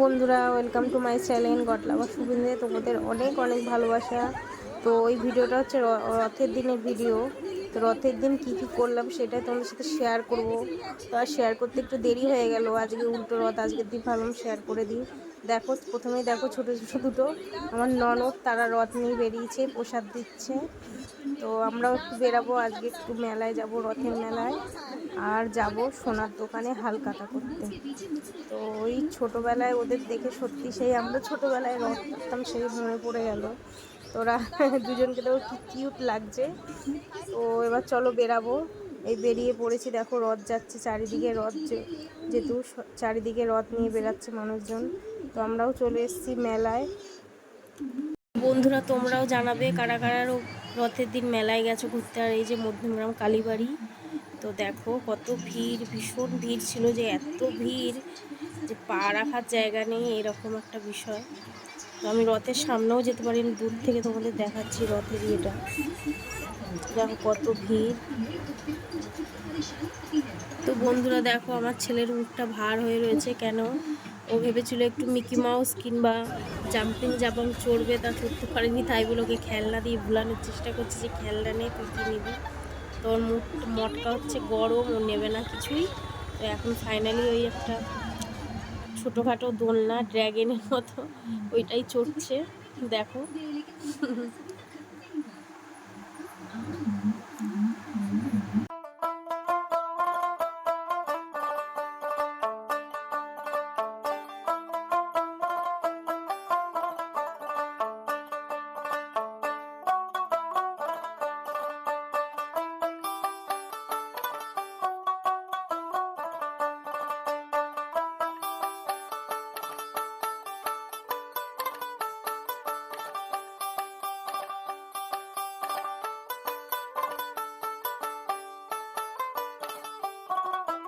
বন্ধুরা, welcome to my channel গটলাবা সুবিন্দে। তোমাদের অনেক অনেক ভালোবাসা। তো ওই ভিডিওটা হচ্ছে রথের দিনের ভিডিও। তো রথের দিন কি কি করলাম সেটাই তোমাদের সাথে শেয়ার করব। তো আর শেয়ার করতে একটু দেরি হয়ে গেল, আজকে উল্টো রথ, আজকের দিন ভাবলাম শেয়ার করে দিই। দেখো, প্রথমেই দেখো ছোটো ছোটো দুটো আমার ননদ, তারা রথ নিয়ে বেরিয়েছে, প্রসাদ দিচ্ছে। তো আমরাও একটু বেরাবো, আজকে একটু মেলায় যাব, রথের মেলায়। আর যাব সোনার দোকানে হালখাতা করতে। তো ওই ছোটোবেলায় ওদের দেখে সত্যি সেই আমরা ছোটোবেলায় রথ করতাম, সেই মনে পড়ে গেল। তোরা দুজনকে তো কি কিউট লাগছে। তো এবার চলো বেরাবো। এই বেরিয়ে পড়েছি, দেখো রথ যাচ্ছে চারিদিকে, রথ যেহেতু চারিদিকে রথ নিয়ে বেরাচ্ছে মানুষজন। তো আমরাও চলে এসেছি মেলায়। বন্ধুরা, তোমরাও জানাবে কারা কারারও রথের দিন মেলায় গেছো ঘুরতে। আর এই যে মধ্যমগ্রাম কালীবাড়ি, তো দেখো কত ভিড়, ভীষণ ভিড় ছিল, যে এত ভিড় যে পা রাখার জায়গা নেই, এরকম একটা বিষয়। তো আমি রথের সামনেও যেতে পারিনি, দূর থেকে তোমাদের দেখাচ্ছি রথের ইয়েটা। দেখো কত ভিড়। তো বন্ধুরা দেখো, আমার ছেলের মুখটা ভার হয়ে রয়েছে কেন? ও ভেবেছিল একটু মিকি মাউস কিংবা জাম্পিং জাপাং চড়বে, তা চড়তে পারেনি, তাই বলে ওকে খেলনা দিয়ে ভুলানোর চেষ্টা করছে যে খেলনা নেই, তুই কি নিবি। তো ওর মুখ মটকা হচ্ছে, গরম, ও নেবে না কিছুই। তো এখন ফাইনালি ওই একটা ছোটোখাটো দোলনা ড্র্যাগনের মতো, ওইটাই চড়ছে দেখো।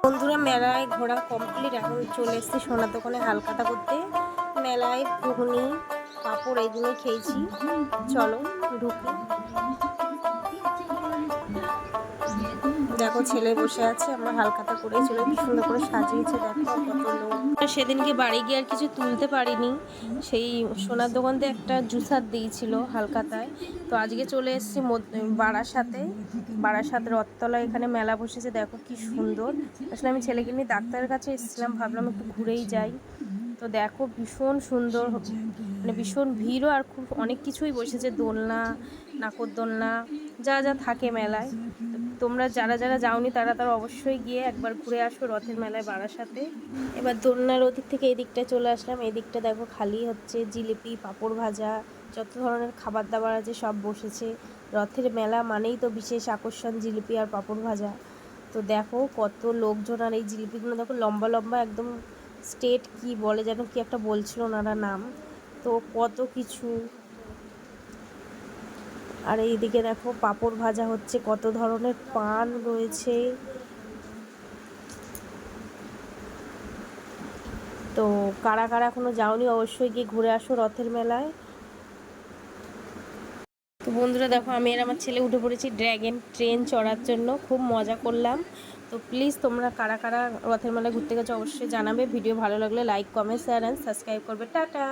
বন্ধুরা, মেলায় ঘোরা কমপ্লিট, এখন চলে এসেছি সোনার দোকানে হালখাতা করতে। মেলায় ঘুগনি, পাঁপড় এইগুলো খেয়েছি। চলো ঢুকি। দেখো ছেলে বসে আছে, আমরা হালখাতা করেই চলো, কি সুন্দর করে সাজিয়েছে, দেখো কত লোক। সেদিনকে বাড়ি গিয়ে আর কিছু তুলতে পারিনি, সেই সোনার দোকান থেকে একটা জুসার দিয়েছিল হালখাতায়। তো আজকে চলে এসেছি বারাসাত রথতলা, এখানে মেলা বসেছে, দেখো কি সুন্দর। আসলে আমি ছেলেকে নিয়ে ডাক্তারের কাছে এসেছিলাম, ভাবলাম একটু ঘুরেই যাই। তো দেখো ভীষণ সুন্দর, মানে ভীষণ ভিড়ও, আর খুব অনেক কিছুই বসেছে, দোলনা, নাকরদোলনা, যা যা থাকে মেলায়। তোমরা যারা যারা যাওনি তারা অবশ্যই গিয়ে একবার ঘুরে আসো রথের মেলায় বারাসাতে। এবার দোলনার ওদিক থেকে এই দিকটা চলে আসলাম, এই দিকটা দেখো খালি হচ্ছে, জিলিপি, পাঁপড় ভাজা, যত ধরনের খাবার দাবার আছে সব বসেছে। রথের মেলা মানেই তো বিশেষ আকর্ষণ জিলিপি আর পাঁপড় ভাজা। তো দেখো কত লোকজন, আর এই জিলিপিগুলো দেখো লম্বা লম্বা একদম স্টেট, কি বলে যেন, কি একটা বলছিল ওনারা নাম। তো কত কিছু। আর এইদিকে দেখো পাঁপড় ভাজা হচ্ছে, কত ধরনের পান রয়েছে। তো কারা কারা এখনো যাওনি অবশ্যই গিয়ে ঘুরে আসো রথের মেলায়। তো বন্ধুরা দেখো, আমি আর আমার ছেলে উঠে পড়েছি ড্র্যাগন ট্রেন চড়ার জন্য, খুব মজা করলাম। তো প্লিজ তোমরা কারা কারা রথের মেলায় ঘুরতে গেছো অবশ্যই জানাবে। ভিডিও ভালো লাগলে like, comment, share and subscribe করবে। টাটা।